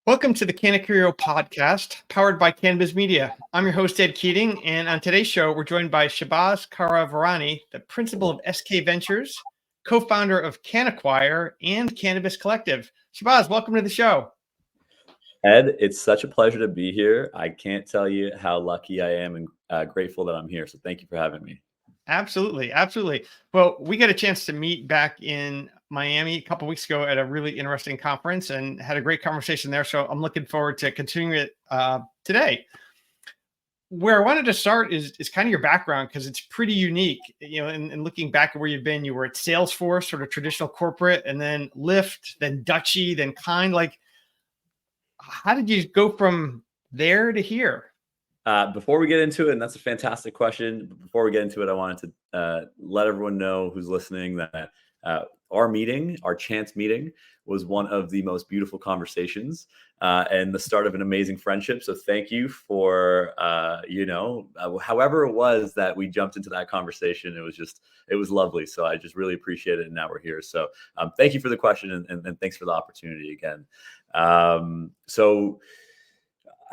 Welcome to the Cannacurio Podcast, powered by Cannabis Media. I'm your host, Ed Keating, and on today's show, we're joined by Shahbaaz Kara-Virani, the principal of SKVentures, co-founder of Cannacurio and Cannabis Collective. Shahbaaz, welcome to the show. Ed, it's such a pleasure to be here. I can't tell you how lucky I am and grateful that I'm here. So thank you for having me. Absolutely. Absolutely. Well, we got a chance to meet back in Miami a couple of weeks ago at a really interesting conference and had a great conversation there. So I'm looking forward to continuing it today. Where I wanted to start is kind of your background, because it's pretty unique. And looking back at where you've been, you were at Salesforce, sort of traditional corporate, and then Lyft, then Dutchy, then Kind. Like, how did you go from there to here? Before we get into it, and that's a fantastic question, but before we get into it, I wanted to let everyone know who's listening that our chance meeting, was one of the most beautiful conversations and the start of an amazing friendship. So thank you for, however it was that we jumped into that conversation. It was lovely. So I just really appreciate it. And now we're here. So thank you for the question and thanks for the opportunity again. So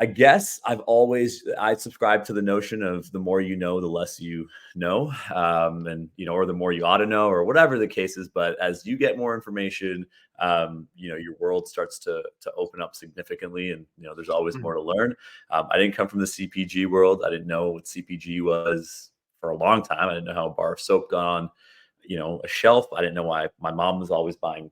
I guess I subscribe to the notion of the more you know, the less you know, or the more you ought to know, or whatever the case is. But as you get more information, your world starts to open up significantly, and there's always more to learn. I didn't come from the CPG world. I didn't know what CPG was for a long time. I didn't know how a bar of soap got on, a shelf. I didn't know why my mom was always buying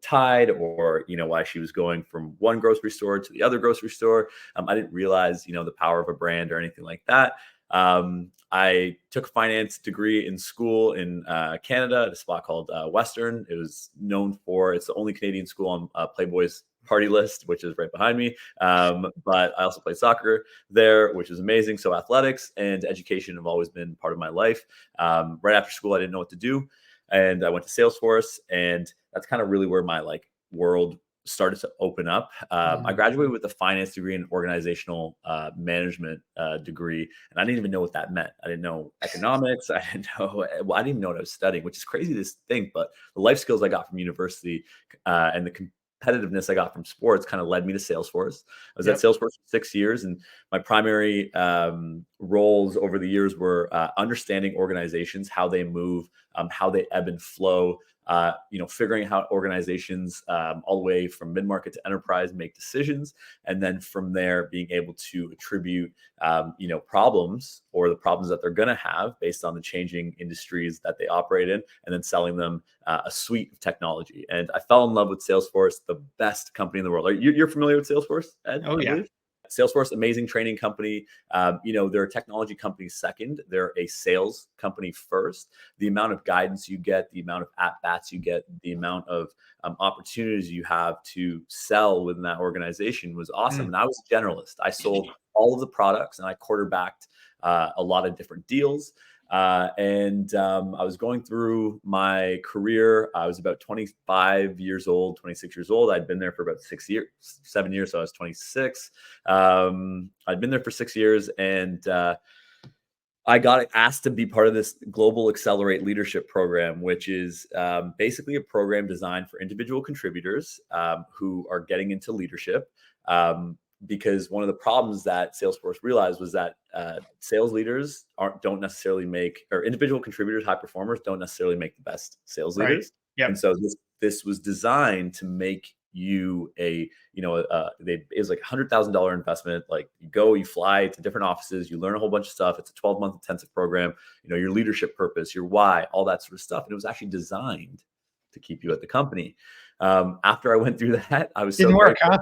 Tide, or why she was going from one grocery store to the other grocery store. I didn't realize the power of a brand or anything like that. I took a finance degree in school in Canada at a spot called Western. It was known for, it's the only Canadian school on Playboy's party list, which is right behind me. But I also played soccer there, which is amazing. So athletics and education have always been part of my life. Right after school, I didn't know what to do, and I went to Salesforce, and that's kind of really where my world started to open up. I graduated with a finance degree and organizational management degree, and I didn't even know what that meant. I didn't know economics. I didn't even know what I was studying, which is crazy to think. But the life skills I got from university and the competitiveness I got from sports kind of led me to Salesforce. I was at Salesforce for 6 years, and my primary roles over the years were understanding organizations, how they move, how they ebb and flow, figuring out how organizations all the way from mid-market to enterprise make decisions. And then from there, being able to attribute, problems, or the problems that they're going to have based on the changing industries that they operate in, and then selling them a suite of technology. And I fell in love with Salesforce, the best company in the world. You're familiar with Salesforce, Ed? Oh, yeah. Salesforce, amazing training company. They're a technology company second. They're a sales company first. The amount of guidance you get, the amount of at-bats you get, the amount of opportunities you have to sell within that organization was awesome. And I was a generalist. I sold all of the products, and I quarterbacked a lot of different deals. I was going through my career. I was about 25 years old, 26 years old. I'd been there for about 7 years. So I was 26. I'd been there for 6 years, and I got asked to be part of this Global Accelerate Leadership Program, which is basically a program designed for individual contributors who are getting into leadership. Because one of the problems that Salesforce realized was that sales leaders don't necessarily make, or individual contributors, high performers, don't necessarily make the best sales leaders. Yep. And so this was designed to make you it was like $100,000 investment. Like, you fly to different offices, you learn a whole bunch of stuff. It's a 12-month intensive program. Your leadership purpose, your why, all that sort of stuff. And it was actually designed to keep you at the company. After I went through that, I was Didn't work, huh?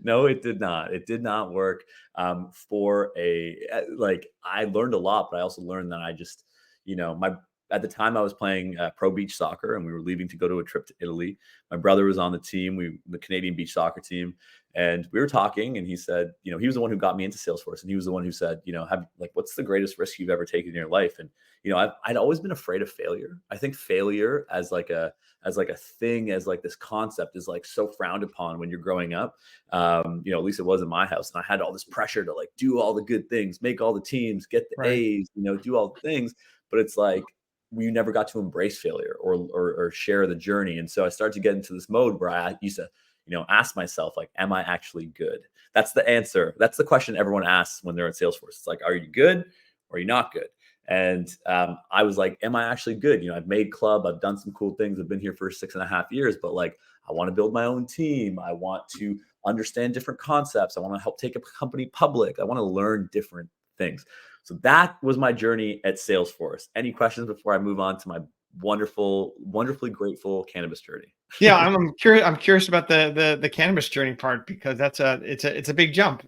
No, it did not. It did not work. I learned a lot, but I also learned that I just, at the time I was playing pro beach soccer, and we were leaving to go to a trip to Italy. My brother was on the team, the Canadian beach soccer team. And we were talking, and he said, he was the one who got me into Salesforce. And he was the one who said, what's the greatest risk you've ever taken in your life? And, I'd always been afraid of failure. I think failure as this concept is so frowned upon when you're growing up. At least it was in my house. And I had all this pressure to do all the good things, make all the teams, get the A's, do all the things. But it's you never got to embrace failure or share the journey. And so I started to get into this mode where I used to, ask myself, like, am I actually good? That's the answer. That's the question everyone asks when they're at Salesforce. It's like, are you good or are you not good? And I was like, am I actually good? I've made club, I've done some cool things. I've been here for 6.5 years, but like, I want to build my own team. I want to understand different concepts. I want to help take a company public. I want to learn different things. So that was my journey at Salesforce. Any questions before I move on to my wonderfully grateful cannabis journey? Yeah, I'm curious. I'm curious about the cannabis journey part, because it's a big jump.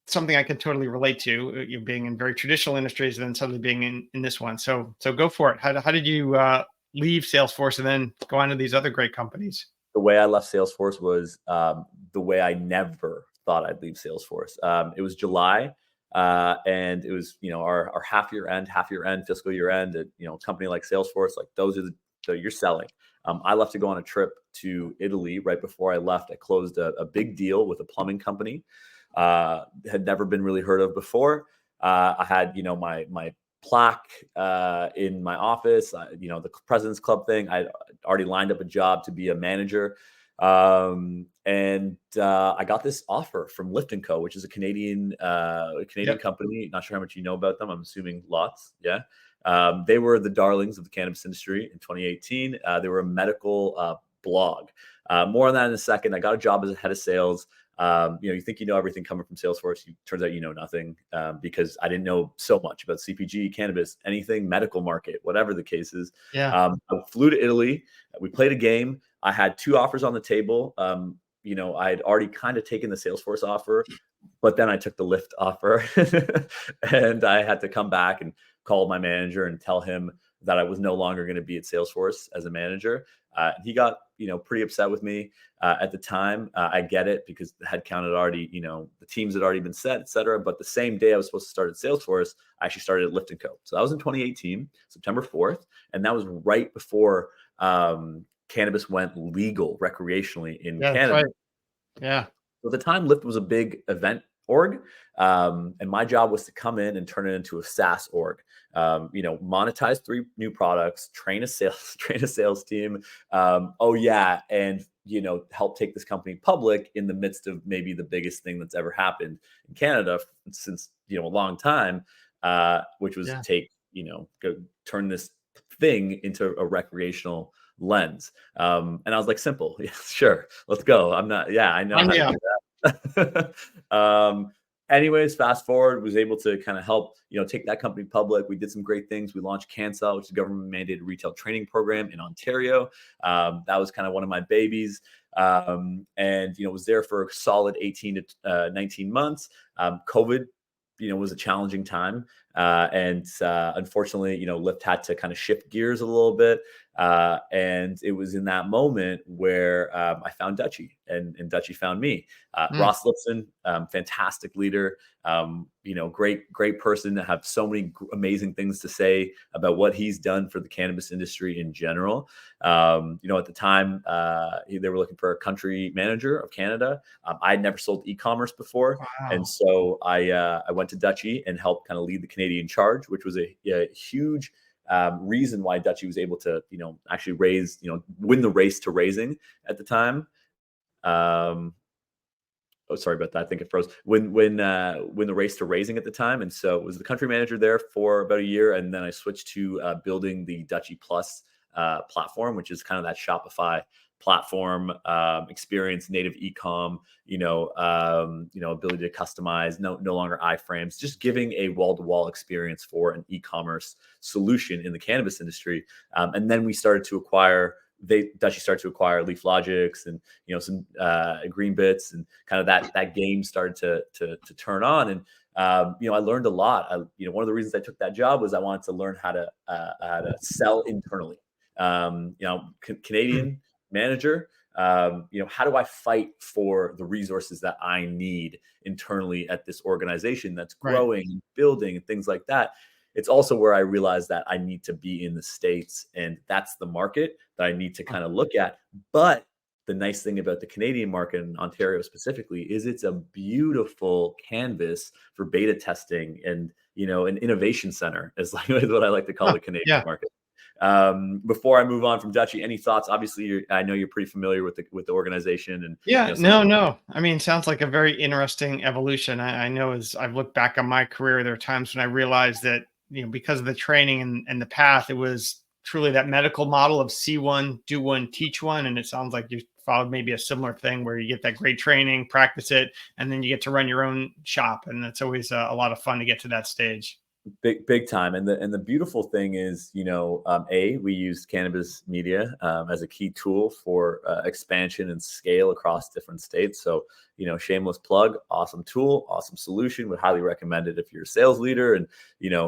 Something I can totally relate to. You being in very traditional industries and then suddenly being in this one. So go for it. How did you leave Salesforce and then go on to these other great companies? The way I left Salesforce was the way I never thought I'd leave Salesforce. It was July. And it was, our half year end, fiscal year end at, a company like Salesforce, like those are you're selling. I left to go on a trip to Italy. Right before I left, I closed a big deal with a plumbing company. Had never been really heard of before. I had, my plaque in my office, the President's Club thing. I already lined up a job to be a manager. And I got this offer from Lift & Co, which is a Canadian company. Not sure how much you know about them. I'm assuming lots. Yeah. They were the darlings of the cannabis industry in 2018. They were a medical blog. More on that in a second. I got a job as a head of sales. You think you know everything coming from Salesforce. Turns out you know nothing, because I didn't know so much about CPG, cannabis, anything, medical market, whatever the case is. Yeah. I flew to Italy. We played a game. I had 2 offers on the table. I had already kind of taken the Salesforce offer, but then I took the Lyft offer and I had to come back and call my manager and tell him that I was no longer going to be at Salesforce as a manager. He got, pretty upset with me at the time. I get it, because the headcount had already, the teams had already been set, et cetera. But the same day I was supposed to start at Salesforce, I actually started at Lift & Co. So that was in 2018, September 4th. And that was right before cannabis went legal recreationally in Canada. Right. Yeah. So at the time, Lyft was a big event org. And my job was to come in and turn it into a SaaS org. Monetize 3 new products, train a sales team. And help take this company public in the midst of maybe the biggest thing that's ever happened in Canada since a long time, which was go turn this thing into a recreational lens. And I was like, simple. Yeah, sure. Let's go. I know how to do that. Anyways, fast forward, was able to kind of help, take that company public. We did some great things. We launched CanSell, which is a government mandated retail training program in Ontario. That was kind of one of my babies. And, was there for a solid 18 to 19 months. COVID, was a challenging time. And unfortunately, Lyft had to kind of shift gears a little bit. And it was in that moment where I found Dutchy and Dutchy found me. Ross Lipson, fantastic leader, great person to have so many amazing things to say about what he's done for the cannabis industry in general. At the time, they were looking for a country manager of Canada. I had never sold e-commerce before. Wow. And so I went to Dutchy and helped kind of lead the Canadian charge, which was a huge reason why Dutchy was able to, actually raise, win the race to raising at the time. Oh, sorry about that. I think it froze. Win the race to raising at the time. And so it was the country manager there for about a year. And then I switched to building the Dutchy Plus platform, which is kind of that Shopify platform experience, native e-com, ability to customize, no longer iframes, just giving a wall-to-wall experience for an e-commerce solution in the cannabis industry. And then Dutchy started to acquire Leaf Logics and some Green Bits, and kind of that game started to turn on. And I learned a lot. One of the reasons I took that job was I wanted to learn how to sell internally. Canadian manager, how do I fight for the resources that I need internally at this organization that's growing and building and things like that? It's also where I realized that I need to be in the States, and that's the market that I need to kind of look at. But the nice thing about the Canadian market, and Ontario specifically, is it's a beautiful canvas for beta testing and, an innovation center is what I like to call the Canadian market. Before I move on from Dutchy, any thoughts? Obviously, I know you're pretty familiar with the organization, and Yeah, no. I mean, sounds like a very interesting evolution. I know as I've looked back on my career, there are times when I realized that, because of the training and the path, it was truly that medical model of see one, do one, teach one. And it sounds like you followed maybe a similar thing where you get that great training, practice it, and then you get to run your own shop. And it's always a lot of fun to get to that stage. big time. And the beautiful thing is, we used cannabis media as a key tool for expansion and scale across different states. So, shameless plug, awesome tool, awesome solution, would highly recommend it if you're a sales leader and,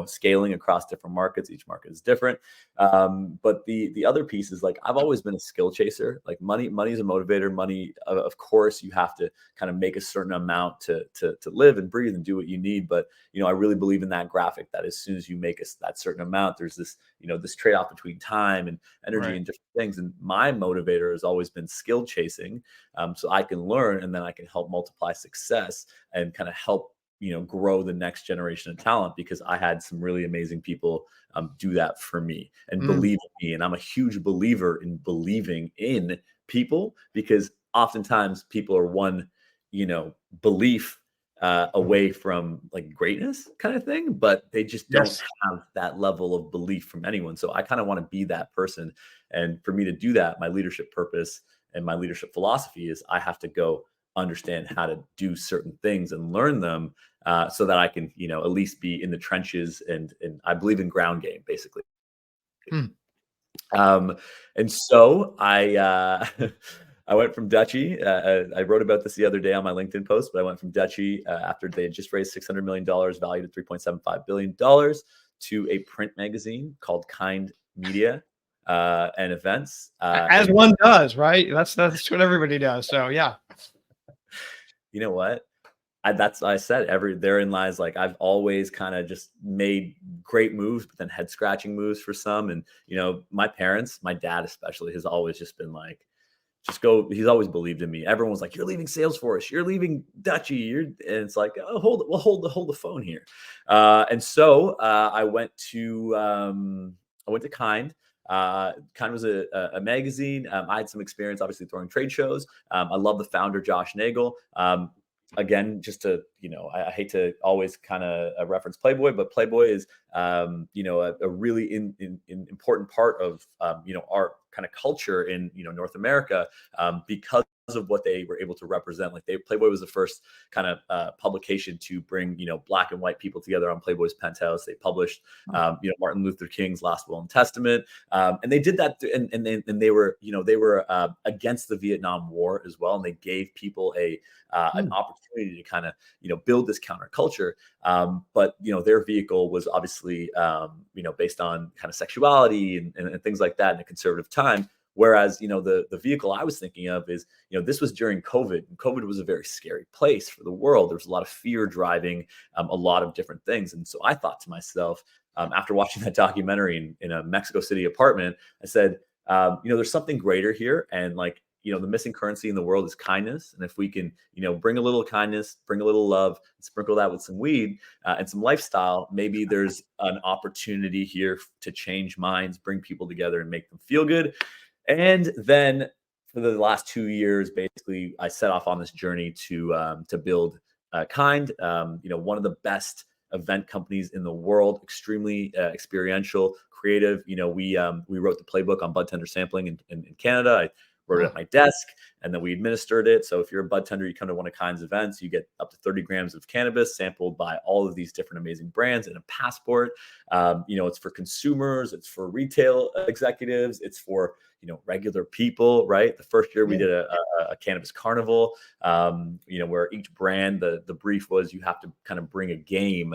scaling across different markets. Each market is different. But the other piece is, like, I've always been a skill chaser. Like, money is a motivator. Money, of course, you have to kind of make a certain amount to live and breathe and do what you need. But, I really believe in that graphic, that as soon as you make that certain amount, there's this, this trade-off between time and energy Right. and different things. And my motivator has always been skill chasing. So I can learn, and then I can help multiply success and kind of help, grow the next generation of talent, because I had some really amazing people do that for me and believe in me. And I'm a huge believer in believing in people, because oftentimes people are one, belief away from, like, greatness kind of thing, but they just don't Yes. have that level of belief from anyone. So I kind of want to be that person. And for me to do that, my leadership purpose and my leadership philosophy is I have to go understand how to do certain things and learn them, so that I can, at least be in the trenches. And I believe in ground game, basically. Hmm. And so I went from Dutchy. I wrote about this the other day on my LinkedIn post, but I went from Dutchy after they had just raised $600 million, valued at $3.75 billion, to a print magazine called Kind Media and Events. As one does, right? That's what everybody does. So yeah. You know what? I said, therein lies, like, I've always kind of just made great moves, but then head scratching moves for some. And, my parents, my dad especially, has always just been like, just go. He's always believed in me. Everyone was like, you're leaving Salesforce, you're leaving Dutchy. And it's like, oh, hold the phone here. And so I went to Kind. Kind was a magazine. I had some experience, obviously, throwing trade shows. I love the founder, Josh Nagel. Again, just to, I hate to always kind of reference Playboy, but Playboy is, a really important part of, our kind of culture in, North America, because of what they were able to represent. Like, Playboy was the first kind of publication to bring, black and white people together on Playboy's penthouse. They published, Martin Luther King's Last Will and Testament, and they did that, and they were, against the Vietnam War as well, and they gave people an opportunity to kind of, build this counterculture. But, their vehicle was obviously, based on kind of sexuality and things like that in a conservative time. Whereas, the vehicle I was thinking of is, this was during COVID, and COVID was a very scary place for the world. There was a lot of fear driving a lot of different things. And so I thought to myself, after watching that documentary in a Mexico City apartment, I said, there's something greater here. And, like, the missing currency in the world is kindness. And if we can, bring a little kindness, bring a little love, and sprinkle that with some weed and some lifestyle, maybe there's an opportunity here to change minds, bring people together, and make them feel good. And then for the last 2 years, basically, I set off on this journey to build Kind, one of the best event companies in the world, extremely experiential, creative. We wrote the playbook on bud tender sampling in Canada. I wrote it at my desk, and then we administered it. So if you're a bud tender, you come to one of Kind's events, you get up to 30 grams of cannabis sampled by all of these different amazing brands in a passport. It's for consumers, it's for retail executives, it's for, regular people, right? The first year we did a cannabis carnival, where each brand, the brief was, you have to kind of bring a game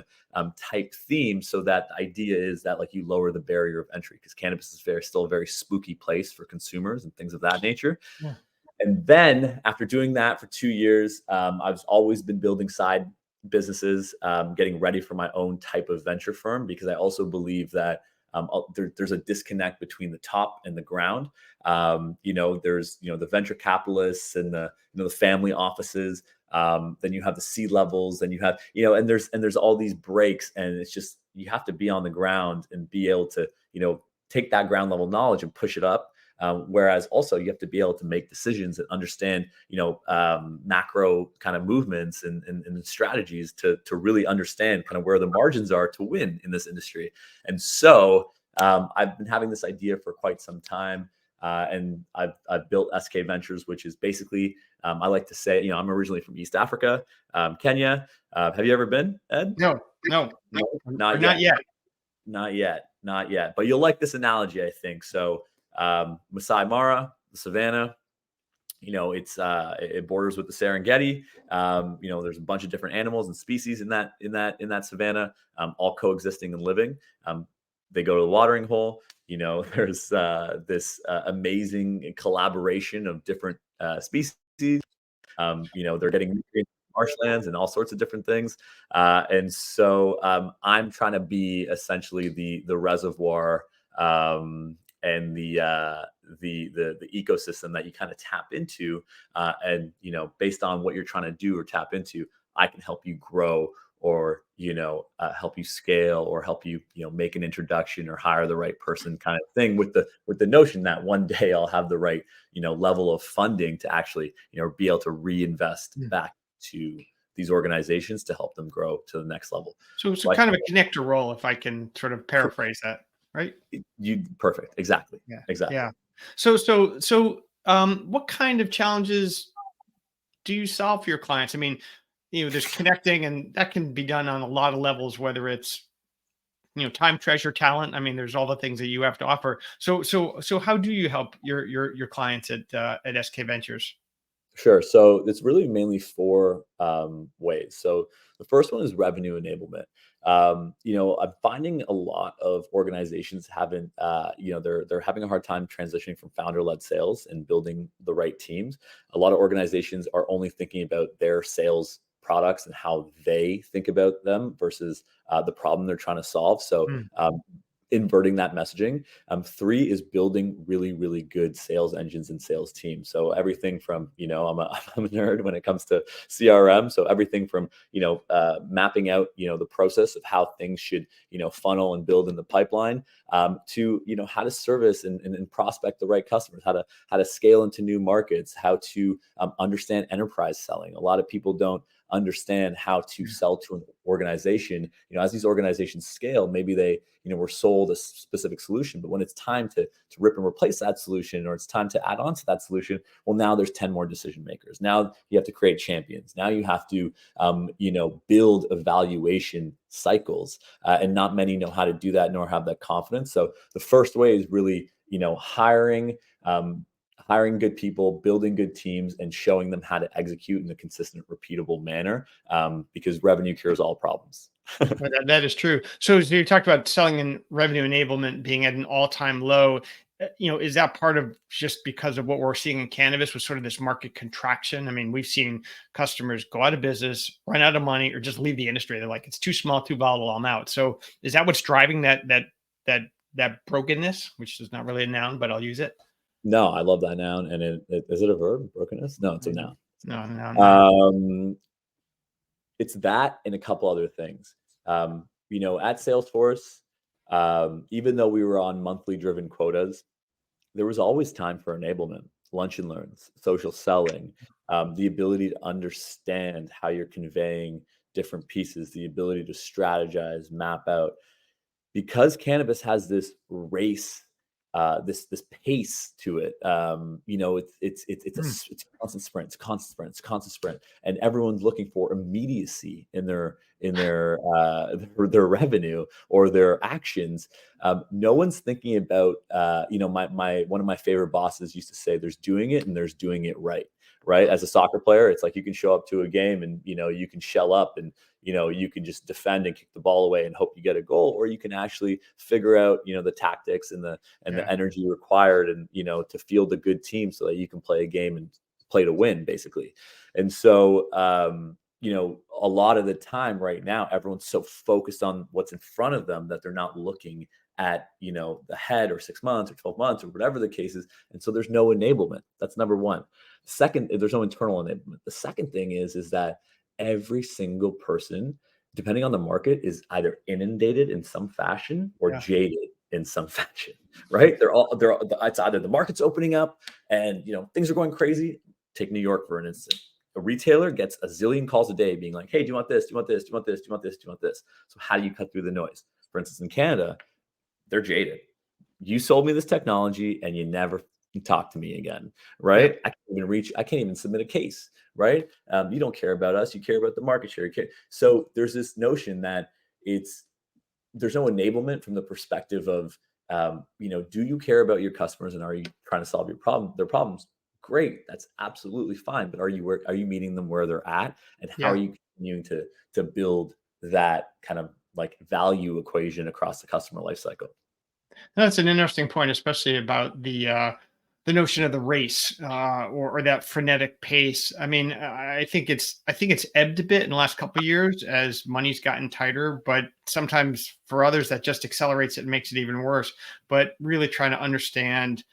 type theme. So that the idea is that, like, you lower the barrier of entry, because cannabis is still a very spooky place for consumers and things of that nature. Yeah. And then after doing that for 2 years, I've always been building side businesses, getting ready for my own type of venture firm, because I also believe that there's a disconnect between the top and the ground. There's, the venture capitalists and the family offices. Then you have the C levels, then you have, and there's all these breaks, and it's just, you have to be on the ground and be able to, take that ground level knowledge and push it up. Whereas also you have to be able to make decisions and understand, macro kind of movements and strategies to really understand kind of where the margins are to win in this industry. And so I've been having this idea for quite some time. And I've built SKVentures, which is basically, I like to say, I'm originally from East Africa, Kenya. Have you ever been, Ed? No, Not yet. Not yet. But you'll like this analogy, I think. So Masai Mara, the savannah, it borders with the Serengeti. There's a bunch of different animals and species in that savannah, all coexisting and living. They go to the watering hole. There's this amazing collaboration of different species. They're getting marshlands and all sorts of different things. And so I'm trying to be essentially the reservoir and the ecosystem that you kind of tap into. And based on what you're trying to do or tap into, I can help you grow, or help you scale, or help you make an introduction or hire the right person, kind of thing, with the notion that one day I'll have the right level of funding to actually be able to reinvest back to these organizations to help them grow to the next level. So kind of a connector role, if I can sort of paraphrase that, right? Perfect. Exactly. Yeah. Exactly. Yeah. So what kind of challenges do you solve for your clients? I mean, there's connecting, and that can be done on a lot of levels, whether it's, time, treasure, talent. I mean, there's all the things that you have to offer. So how do you help your clients at SKVentures? Sure. So it's really mainly four ways. So the first one is revenue enablement. I'm finding a lot of organizations haven't, they're having a hard time transitioning from founder-led sales and building the right teams. A lot of organizations are only thinking about their sales products and how they think about them versus the problem they're trying to solve. So inverting that messaging. Three is building really, really good sales engines and sales teams. So everything from, I'm a nerd when it comes to CRM. So everything from, mapping out, the process of how things should, funnel and build in the pipeline, to, how to service and prospect the right customers, how to scale into new markets, how to understand enterprise selling. A lot of people don't understand how to sell to an organization. As these organizations scale, maybe they were sold a specific solution, but when it's time to rip and replace that solution, or it's time to add on to that solution, well, now there's 10 more decision makers. Now you have to create champions. Now you have to build evaluation cycles, and not many know how to do that nor have that confidence. So the first way is really hiring good people, building good teams, and showing them how to execute in a consistent, repeatable manner, because revenue cures all problems. That is true. So you talked about selling and revenue enablement being at an all-time low. Is that part of just because of what we're seeing in cannabis with sort of this market contraction? I mean, we've seen customers go out of business, run out of money, or just leave the industry. They're like, it's too small, too volatile, I'm out. So is that what's driving that brokenness, which is not really a noun, but I'll use it? No, I love that noun. And is it a verb, brokenness? No, it's a noun. No. It's that and a couple other things. At Salesforce, even though we were on monthly driven quotas, there was always time for enablement, lunch and learns, social selling, the ability to understand how you're conveying different pieces, the ability to strategize, map out. Because cannabis has this race, this pace to it. It's a constant sprint, and everyone's looking for immediacy in their revenue or their actions. No one's thinking about, one of my favorite bosses used to say, there's doing it and there's doing it right. Right. As a soccer player, it's like you can show up to a game and, you can shell up and, you can just defend and kick the ball away and hope you get a goal, or you can actually figure out, the tactics and the energy required and, to field a good team so that you can play a game and play to win, basically. And so, a lot of the time right now, everyone's so focused on what's in front of them that they're not looking at, the head, or 6 months or 12 months or whatever the case is. And so there's no enablement. That's number one. Second, there's no internal enablement. The second thing is that every single person, depending on the market, is either inundated in some fashion or jaded in some fashion, right? It's either the market's opening up and things are going crazy. Take New York for an instance. A retailer gets a zillion calls a day being like, hey, do you want this? Do you want this? Do you want this? Do you want this? Do you want this? So how do you cut through the noise? For instance, in Canada, they're jaded. You sold me this technology and you never talk to me again, right? Yep. I can't even submit a case, right? You don't care about us. You care about the market share. So there's this notion that there's no enablement from the perspective of, do you care about your customers and are you trying to solve their problems? Great, that's absolutely fine. But are you meeting them where they're at, and how are you continuing to build that kind of like value equation across the customer lifecycle? That's an interesting point, especially about the notion of the race or that frenetic pace. I mean, I think it's ebbed a bit in the last couple of years as money's gotten tighter, but sometimes for others that just accelerates it and makes it even worse. But really trying to understand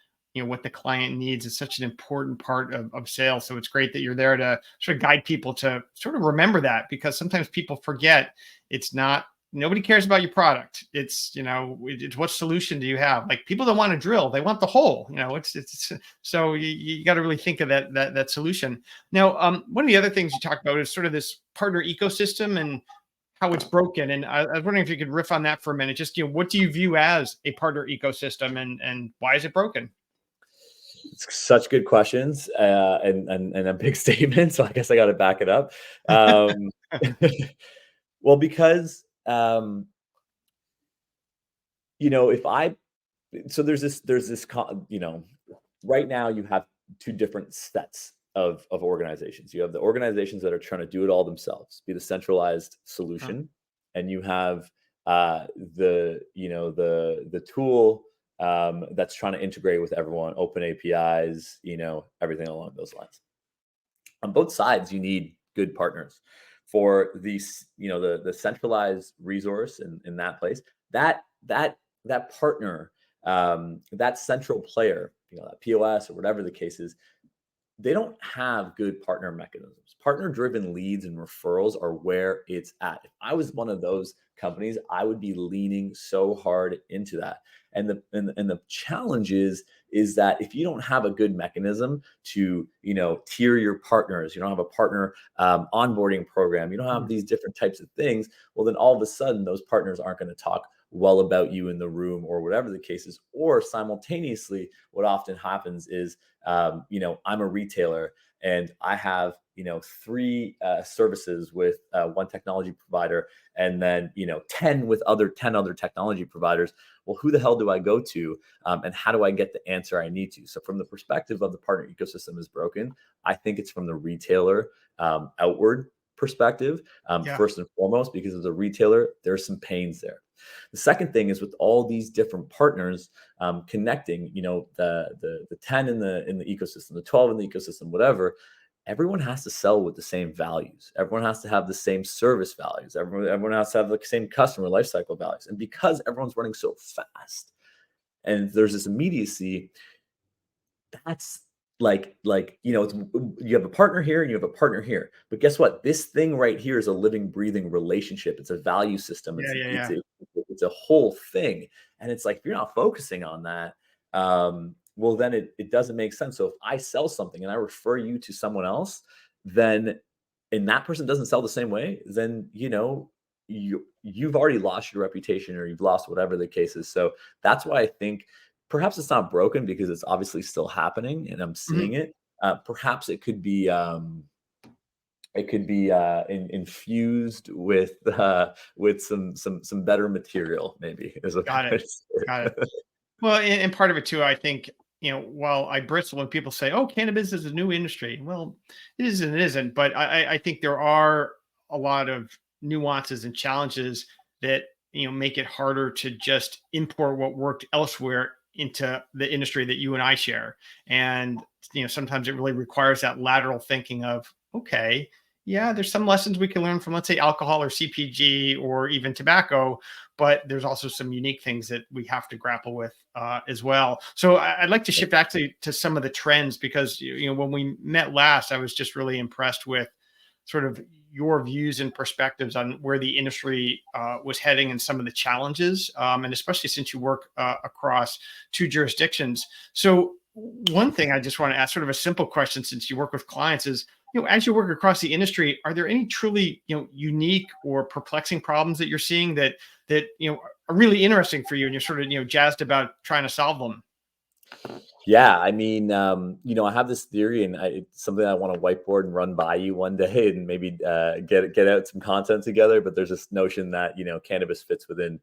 what the client needs is such an important part of sales. So it's great that you're there to sort of guide people to sort of remember that, because sometimes people forget it's not, nobody cares about your product. It's, it's what solution do you have? Like, people don't want to drill, they want the hole, it's so you got to really think of that solution. Now, one of the other things you talked about is sort of this partner ecosystem and how it's broken. And I was wondering if you could riff on that for a minute. Just, what do you view as a partner ecosystem and why is it broken? It's such good questions and a big statement. So I guess I got to back it up. Well, because there's this, right now you have two different sets of organizations. You have the organizations that are trying to do it all themselves, be the centralized solution, and you have the tool that's trying to integrate with everyone, open APIs, everything along those lines. On both sides, you need good partners. For these, the centralized resource in that place, that partner, that central player, that POS or whatever the case is, they don't have good partner mechanisms. Partner-driven leads and referrals are where it's at. If I was one of those companies, I would be leaning so hard into that. And the challenge is that if you don't have a good mechanism to, tier your partners, you don't have a partner onboarding program, you don't have these different types of things, well, then all of a sudden those partners aren't going to talk well about you in the room or whatever the case is. Or simultaneously, what often happens is, I'm a retailer and I have, 3 services with one technology provider, and then, 10 other technology providers. Well, who the hell do I go to? And how do I get the answer I need to? So from the perspective of the partner ecosystem is broken, I think it's from the retailer outward perspective, first and foremost, because as a retailer, there's some pains there. The second thing is with all these different partners connecting, the 10 in the ecosystem, the 12 in the ecosystem, whatever, everyone has to sell with the same values. Everyone has to have the same service values. Everyone has to have the same customer lifecycle values. And because everyone's running so fast and there's this immediacy, that's you have a partner here and you have a partner here. But guess what? This thing right here is a living, breathing relationship. It's a value system. It's a whole thing. And it's like, if you're not focusing on that, well, then it doesn't make sense. So if I sell something and I refer you to someone else, then, and that person doesn't sell the same way, then, you've already lost your reputation or you've lost whatever the case is. So that's why I think perhaps it's not broken, because it's obviously still happening and I'm seeing it. Perhaps it could be infused with some better material, maybe. Got it. Well, and part of it too, I think, while I bristle when people say, "Oh, cannabis is a new industry," well, it is and it isn't. But I think there are a lot of nuances and challenges that make it harder to just import what worked elsewhere into the industry that you and I share. And sometimes it really requires that lateral thinking of, okay, yeah, there's some lessons we can learn from, let's say, alcohol or CPG or even tobacco, but there's also some unique things that we have to grapple with as well. So I'd like to shift actually to some of the trends, because when we met last, I was just really impressed with sort of your views and perspectives on where the industry was heading and some of the challenges, and especially since you work across 2 jurisdictions. So one thing I just want to ask, sort of a simple question, since you work with clients, is, as you work across the industry, are there any truly, unique or perplexing problems that you're seeing that are really interesting for you, and you're sort of, jazzed about trying to solve them? Yeah, I mean, I have this theory, and it's something I want to whiteboard and run by you one day, and maybe get out some content together. But there's this notion that cannabis fits within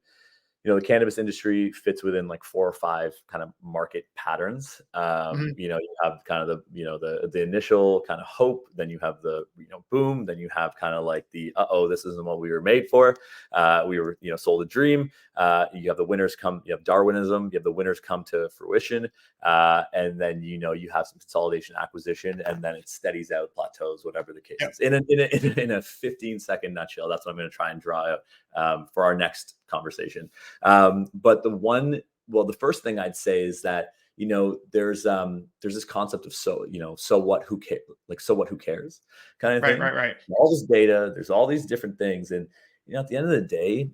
the cannabis industry fits within like 4 or 5 kind of market patterns. Mhm. You have kind of the initial kind of hope, then you have the boom, then you have kind of like the this isn't what we were made for. We were sold a dream. You have the winners come. You have Darwinism. You have the winners come to fruition, and then you have some consolidation, acquisition, and then it steadies out, plateaus, whatever the case is. In a 15-second nutshell, that's what I'm going to try and draw out for our next conversation. But the first thing I'd say is that, there's this concept of so what, who cares, like, so what, who cares kind of thing. Right. All this data, there's all these different things. And, at the end of the day,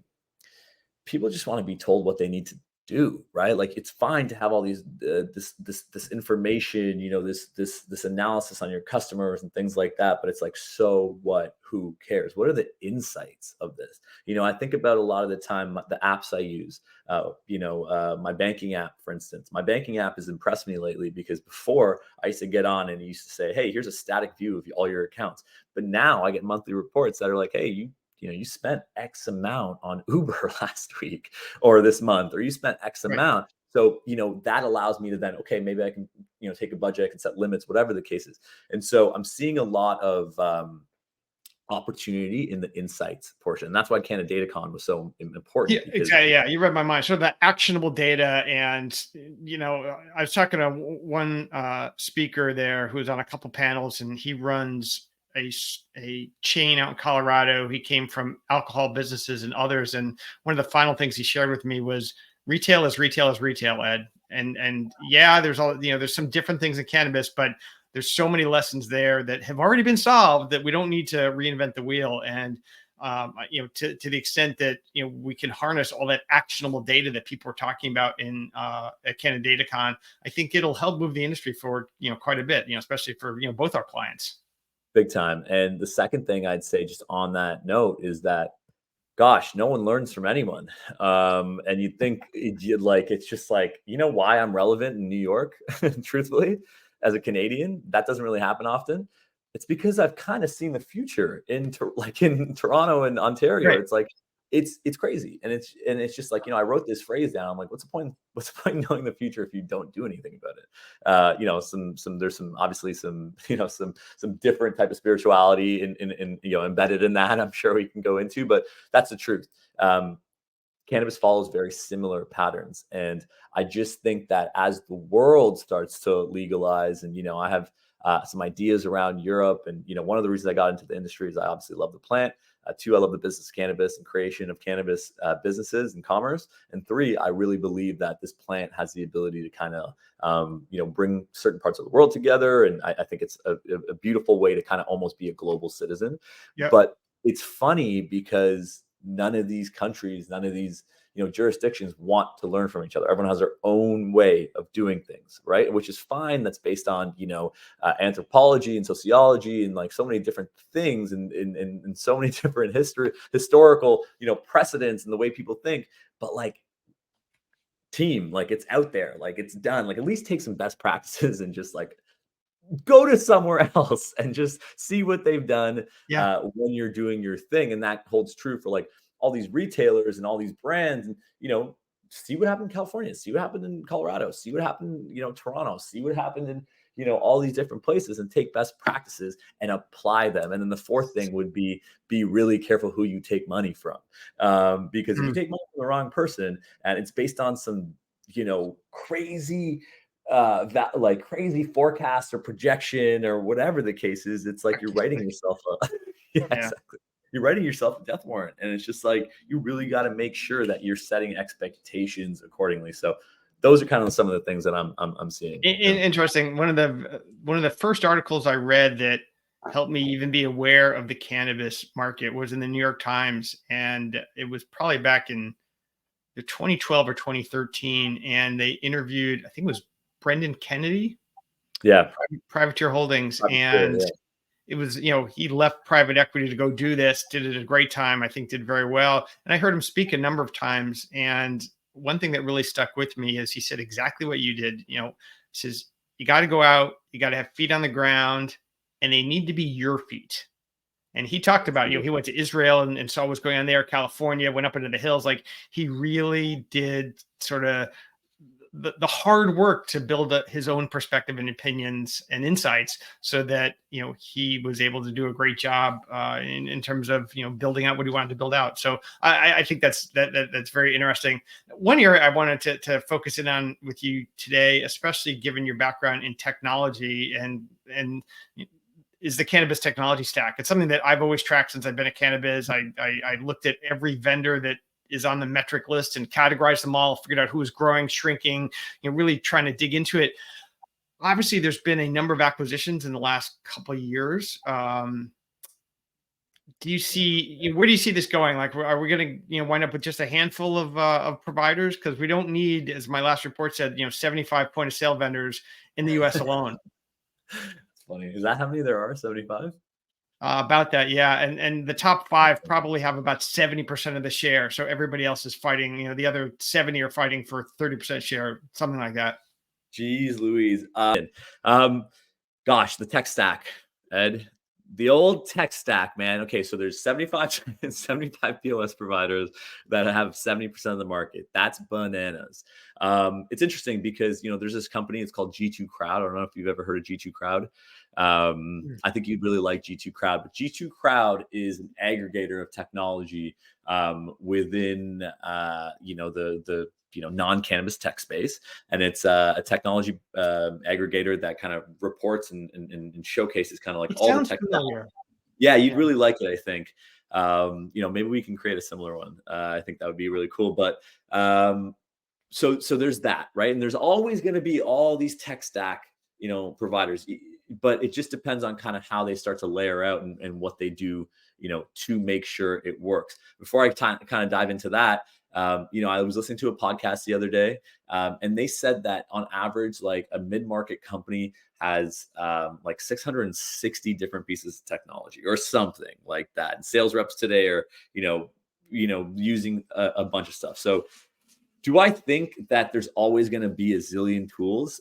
people just want to be told what they need to do, right? Like, it's fine to have all these this information, this analysis on your customers and things like that, but it's like, so what, who cares? What are the insights of this? I think about a lot of the time the apps I use, my banking app, for instance. My banking app has impressed me lately, because before I used to get on and it used to say, hey, here's a static view of all your accounts. But now I get monthly reports that are like, hey, you spent X amount on Uber last week or this month, or you spent X Right. amount. So, that allows me to then, okay, maybe I can, take a budget, I can set limits, whatever the case is. And so I'm seeing a lot of opportunity in the insights portion. And that's why CannaDataCon was so important. Yeah, exactly. Yeah, you read my mind. So that actionable data, and I was talking to one speaker there who was on a couple panels, and he runs a chain out in Colorado. He came from alcohol businesses and others, and one of the final things he shared with me was retail is retail, Ed. And yeah, there's there's some different things in cannabis, but there's so many lessons there that have already been solved that we don't need to reinvent the wheel. And to the extent that we can harness all that actionable data that people are talking about at CannaDataCon, I think it'll help move the industry forward quite a bit, especially for both our clients. Big time. And the second thing I'd say, just on that note, is that, gosh, no one learns from anyone. And you'd think it's just like, why I'm relevant in New York, truthfully, as a Canadian, that doesn't really happen often. It's because I've kind of seen the future in Toronto and Ontario. Right. It's like, it's crazy. And it's just like, I wrote this phrase down. I'm like, what's the point in knowing the future if you don't do anything about it? There's some obviously some different type of spirituality in embedded in that, I'm sure we can go into, but that's the truth. Cannabis follows very similar patterns. And I just think that as the world starts to legalize, and, I have some ideas around Europe. And, one of the reasons I got into the industry is I obviously love the plant. 2, I love the business of cannabis and creation of cannabis businesses and commerce. And 3, I really believe that this plant has the ability to kind of, bring certain parts of the world together. And I think it's a beautiful way to kind of almost be a global citizen. Yep. But it's funny because none of these countries, none of these jurisdictions want to learn from each other. Everyone has their own way of doing things, right? Which is fine. That's based on anthropology and sociology and like so many different things, and so many different historical precedents and the way people think. But like, team, like, it's out there, like, it's done. Like, at least take some best practices and just like go to somewhere else and just see what they've done when you're doing your thing. And that holds true for like all these retailers and all these brands. And, see what happened in California, see what happened in Colorado, see what happened, Toronto, see what happened in, all these different places, and take best practices and apply them. And then the fourth thing would be really careful who you take money from. Because if you take money from the wrong person and it's based on some, crazy crazy forecast or projection or whatever the case is, it's like you're writing yourself up. Exactly. You're writing yourself a death warrant. And it's just like, you really got to make sure that you're setting expectations accordingly. So those are kind of some of the things that I'm seeing. Interesting. One of the first articles I read that helped me even be aware of the cannabis market was in the New York Times. And it was probably back in 2012 or 2013. And they interviewed, I think it was Brendan Kennedy, Yeah. Privateer Holdings. Privateer, And yeah. it was, he left private equity to go do this, did it a great time, I think did very well. And I heard him speak a number of times. And one thing that really stuck with me is he said exactly what you did. He says, you got to go out, you got to have feet on the ground, and they need to be your feet. And he talked about, he went to Israel and saw what was going on there, California, went up into the hills. Like he really did sort of the hard work to build his own perspective and opinions and insights so that, he was able to do a great job in terms of, building out what he wanted to build out. So I think that's very interesting. One area I wanted to focus in on with you today, especially given your background in technology and is the cannabis technology stack. It's something that I've always tracked since I've been at cannabis. I looked at every vendor that is on the metric list and categorized them all, figured out who was growing, shrinking, really trying to dig into it. Obviously, there's been a number of acquisitions in the last couple of years. Do you see, where do you see this going? Like, are we going to, wind up with just a handful of providers? Because we don't need, as my last report said, 75 point of sale vendors in the US alone. It's funny. Is that how many there are? 75? About that, yeah. And the top 5 probably have about 70% of the share. So everybody else is fighting, the other 70 are fighting for 30% share, something like that. Jeez Louise. Gosh, the tech stack, Ed. The old tech stack, man. Okay, so there's 75 POS providers that have 70% of the market. That's bananas. It's interesting because, there's this company, it's called G2 Crowd. I don't know if you've ever heard of G2 Crowd. I think you'd really like G2 Crowd, but G2 Crowd is an aggregator of technology within, the non-cannabis tech space. And it's a technology aggregator that kind of reports and showcases kind of like all the technology. Yeah, you'd really like it, I think. Maybe we can create a similar one. I think that would be really cool. But so there's that, right? And there's always going to be all these tech stack, providers, but it just depends on kind of how they start to layer out and what they do, to make sure it works. Before I kind of dive into that, I was listening to a podcast the other day, and they said that on average, like a mid-market company has like 660 different pieces of technology or something like that. And sales reps today are, using a bunch of stuff. So do I think that there's always going to be a zillion tools?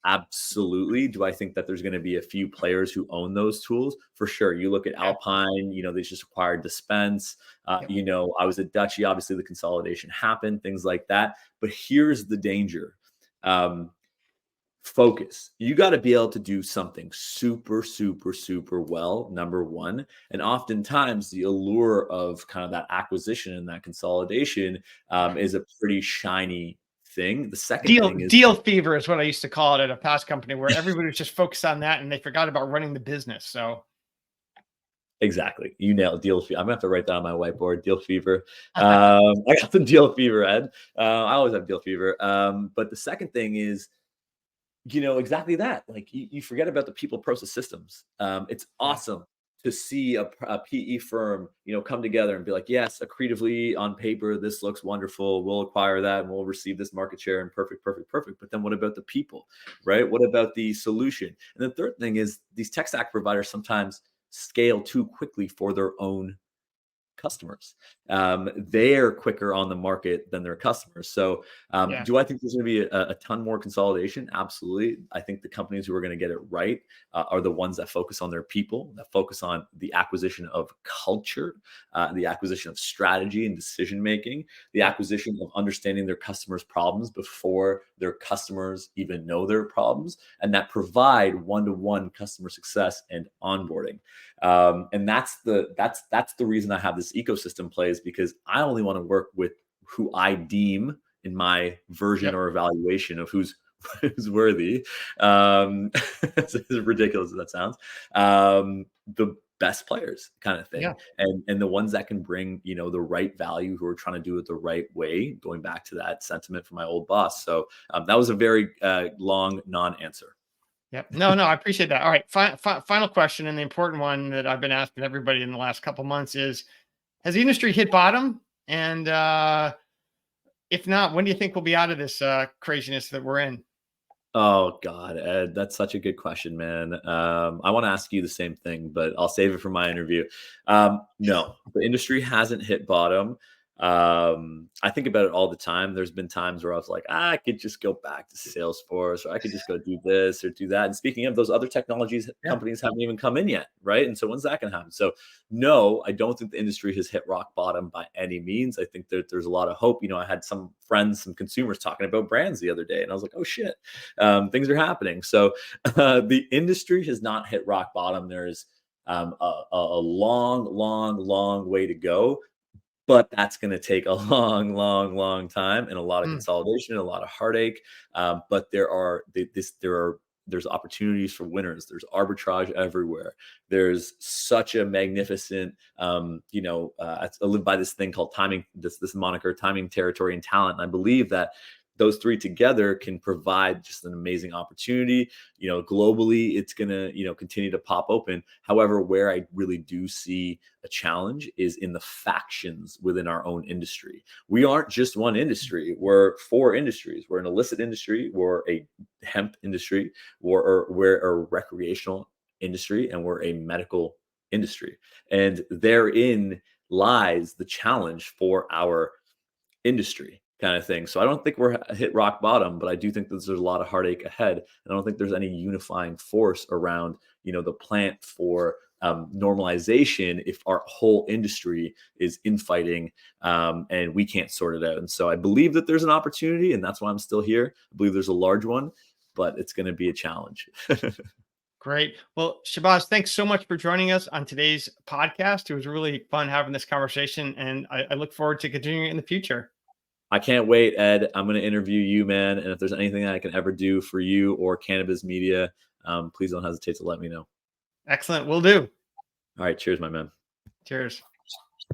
Absolutely. Do I think that there's going to be a few players who own those tools? For sure. You look at Alpine, they just acquired Dispense. I was at Dutchy. Obviously, the consolidation happened, things like that. But here's the danger. Focus. You got to be able to do something super, super, super well, number one. And oftentimes the allure of kind of that acquisition and that consolidation is a pretty shiny thing. The second thing is deal fever is what I used to call it at a past company where everybody was just focused on that and they forgot about running the business. So exactly. You nailed deal fever. I'm gonna have to write that on my whiteboard. Deal fever. I got the deal fever, Ed. I always have deal fever. But the second thing is, exactly that. Like you forget about the people, process, systems. It's awesome to see a PE firm, come together and be like, yes, accretively on paper, this looks wonderful. We'll acquire that and we'll receive this market share and perfect. But then what about the people, right? What about the solution? And the third thing is these tech stack providers sometimes scale too quickly for their own customers. They're quicker on the market than their customers. So do I think there's going to be a ton more consolidation? Absolutely. I think the companies who are going to get it right are the ones that focus on their people, that focus on the acquisition of culture, the acquisition of strategy and decision-making, the acquisition of understanding their customers' problems before their customers even know their problems, and that provide one-to-one customer success and onboarding. And that's the reason I have this ecosystem plays, because I only want to work with who I deem in my version or evaluation of who's worthy. As ridiculous as that sounds, the best players kind of thing. And the ones that can bring, the right value, who are trying to do it the right way, going back to that sentiment from my old boss. So that was a very long non-answer. Yep. No, I appreciate that. All right. Final question, and the important one that I've been asking everybody in the last couple months is: has the industry hit bottom? And if not, when do you think we'll be out of this craziness that we're in? Oh God, Ed, that's such a good question, man. I want to ask you the same thing, but I'll save it for my interview. No, the industry hasn't hit bottom. I think about it all the time. There's been times where I was like, I could just go back to Salesforce, or I could just go do this or do that. And speaking of, those other technologies, Yeah. companies haven't even come in yet, right? And so when's that going to happen? So no, I don't think the industry has hit rock bottom by any means. I think that there's a lot of hope. I had some friends, some consumers talking about brands the other day, and I was like, oh shit, things are happening. So the industry has not hit rock bottom. There's a long way to go, but that's going to take a long time and a lot of Mm. consolidation, a lot of heartache. But there's opportunities for winners. There's arbitrage everywhere. There's such a magnificent, I live by this thing called timing, this moniker, timing, territory, and talent. And I believe that those three together can provide just an amazing opportunity. Globally, it's going to, continue to pop open. However, where I really do see a challenge is in the factions within our own industry. We aren't just one industry. We're four industries. We're an illicit industry. We're a hemp industry. We're a recreational industry, and we're a medical industry. And therein lies the challenge for our industry, kind of thing. So I don't think we're hit rock bottom, but I do think that there's a lot of heartache ahead. And I don't think there's any unifying force around, the plant for normalization if our whole industry is infighting, and we can't sort it out. And so I believe that there's an opportunity, and that's why I'm still here. I believe there's a large one, but it's going to be a challenge. Great. Well, Shahbaaz, thanks so much for joining us on today's podcast. It was really fun having this conversation, and I look forward to continuing it in the future. I can't wait, Ed. I'm going to interview you, man. And if there's anything I can ever do for you or cannabis media, please don't hesitate to let me know. Excellent. Will do. All right. Cheers, my man. Cheers.